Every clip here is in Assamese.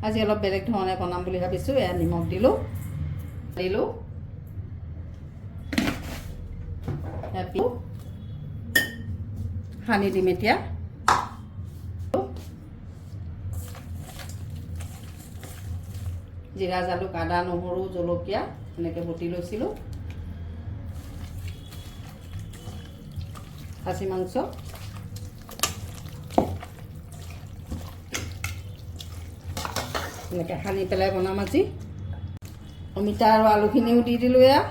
আজি অলপ বেলেগ ধৰণে বনাম বুলি ভাবিছোঁ। এয়া নিমখ দিলোঁ, সানি দিম এতিয়া। জিৰা, জালুক, আদা, নহৰু, জলকীয়া এনেকৈ বটি লৈছিলোঁ। খাচী মাংস এনেকৈ সানি পেলাই বনাম আজি। অমিতা আৰু আলুখিনিও দি দিলোঁ। এয়া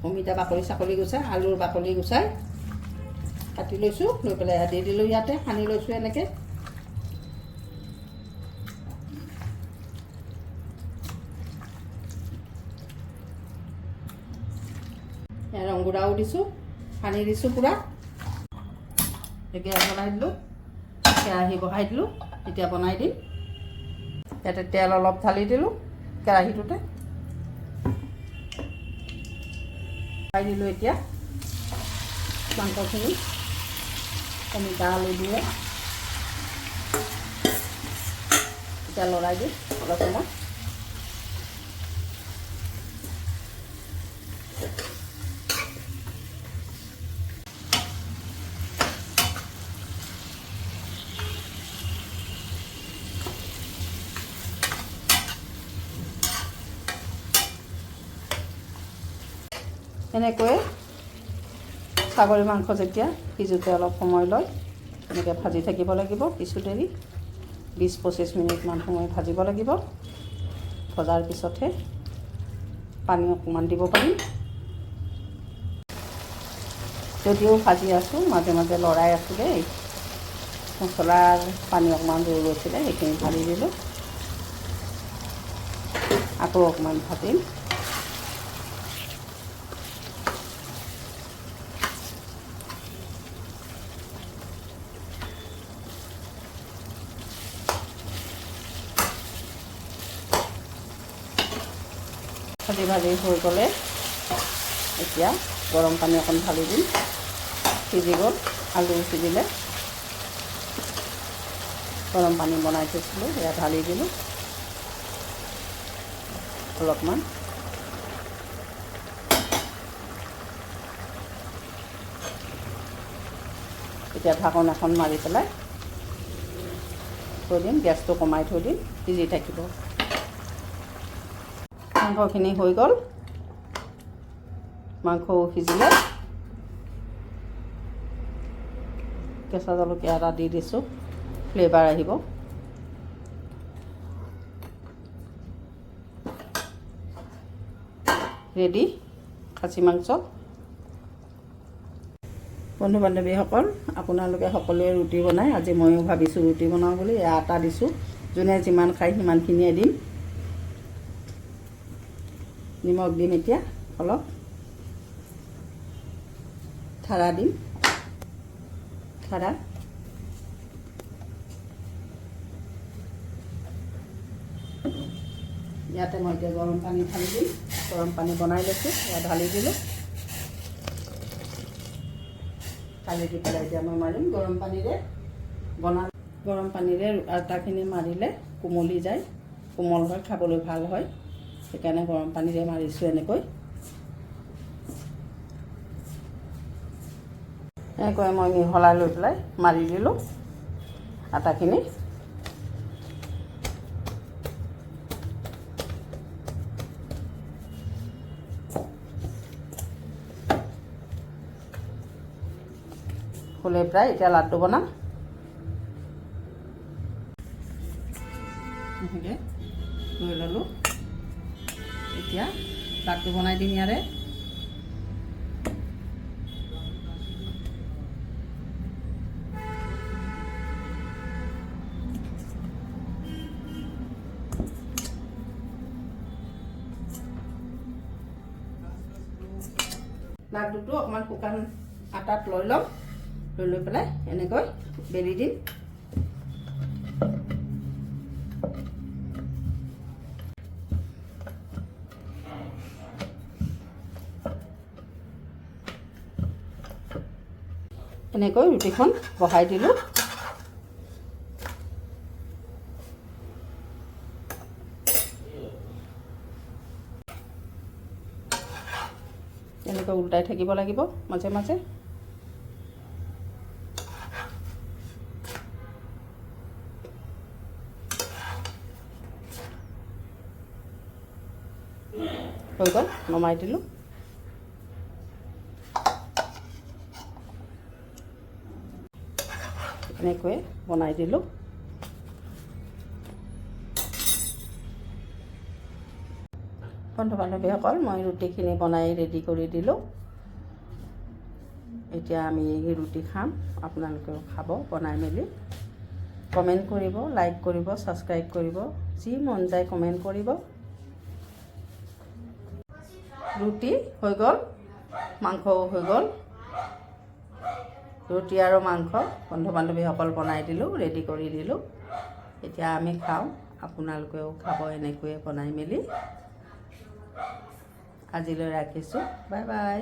অমিতা বাকলি চাকলি গুচাই, আলুৰ বাকলি গুচাই কাটি লৈছোঁ, লৈ পেলাই দি দিলোঁ। ইয়াতে সানি লৈছোঁ এনেকৈ। ৰংগুড়াও দিছোঁ, সানি দিছোঁ পূৰা। গেছ বনাই দিলোঁ, কেৰাহী বহাই দিলোঁ। এতিয়া বনাই দিম। ইয়াতে তেল অলপ ঢালি দিলোঁ কেৰাহীটোতে, বহাই দিলোঁ। এতিয়া মাংসখিনি অমিতা আলু দিয়ে এতিয়া লৰাই দিম অলপ সময়। এনেকৈ ছাগলী মাংস যেতিয়া সিজোতে অলপ সময় লয়, এনেকৈ ভাজি থাকিব লাগিব কিছু দেৰি, 20-25 মিনিটমান সময় ভাজিব লাগিব। ভজাৰ পিছতহে পানী অকণমান দিব পাৰিম। যদিও ভাজি আছোঁ, মাজে মাজে লৰাই আছোঁ দেই। মছলাৰ পানী অকণমান ৰৈ গৈছিলে, সেইখিনি ঢালি দিলোঁ। আকৌ অকণমান ভাজিম। ভাজি হৈ গ'লে এতিয়া গৰম পানী অকণ ঢালি দিম। সিজি গ'ল, আলু সিজিলে। গৰম পানী বনাই থৈছিলোঁ, সেয়া ঢালি দিলোঁ অলপমান। এতিয়া ঢাকন এখন মাৰি পেলাই থৈ দিম, গেছটো কমাই থৈ দিম, সিজি থাকিব। মাংসখিনি হৈ গ'ল, মাংসও সিজিলে। কেঁচা জলকীয়া এটা দি দিছোঁ, ফ্লেভাৰ আহিব। ৰেডি খাচী মাংস। বন্ধু বান্ধৱীসকল, আপোনালোকে সকলোৱে ৰুটি বনায়, আজি ময়ো ভাবিছোঁ ৰুটি বনাওঁ বুলি। এয়া আটা দিছোঁ, যোনে যিমান খায় সিমানখিনিয়ে দিম। নিমখ দিম এতিয়া অলপ, ঠাৰা দিম, ঠাৰা। ইয়াতে মই এতিয়া গৰম পানী ঢালি দিম। গৰম পানী বনাই লৈছোঁ, এয়া ঢালি দিলোঁ। ঢালি দি পেলাই এতিয়া মই মাৰিম গৰম পানীৰে। গৰম পানীৰে আটাখিনি মাৰিলে কোমলি যায়, কোমল হয়, খাবলৈ ভাল হয়। সেইকাৰণে গৰম পানীৰে মাৰিছোঁ এনেকৈ। এনেকৈ মই মিহলাই লৈ পেলাই মাৰি দিলোঁ আটাখিনি। হ'লে প্ৰায় এতিয়া লাড্ডু বনাম। এনেকৈ লৈ ল'লোঁ। এতিয়া লাড্ডু বনাই দিম ইয়াৰে। লাড্ডুটো অকণমান শুকান আটাত লৈ ল'ম, লৈ পেলাই এনেকৈ বেলি দিম। এনেকৈ ৰুটিখন বহাই দিলোঁ। এনেকৈ উল্টাই থাকিব লাগিব মাজে মাজে। হৈ গ'ল, নমাই দিলোঁ। এনেকৈ বনাই দিলোঁ। বন্ধু বান্ধৱীসকল, মই ৰুটিখিনি বনাই ৰেডি কৰি দিলোঁ। এতিয়া আমি এই ৰুটি খাম। আপোনালোকেও খাব বনাই মেলি। কমেণ্ট কৰিব, লাইক কৰিব, ছাবস্ক্ৰাইব কৰিব, যি মন যায় কমেণ্ট কৰিব। ৰুটি হৈ গ'ল, মাংসও হৈ গ'ল। ৰুটি আৰু মাংস বন্ধু বান্ধৱীসকল বনাই দিলোঁ, ৰেডি কৰি দিলোঁ। এতিয়া আমি খাওঁ, আপোনালোকেও খাব এনেকৈয়ে বনাই মেলি। আজিলৈ ৰাখিছোঁ, বাই বাই।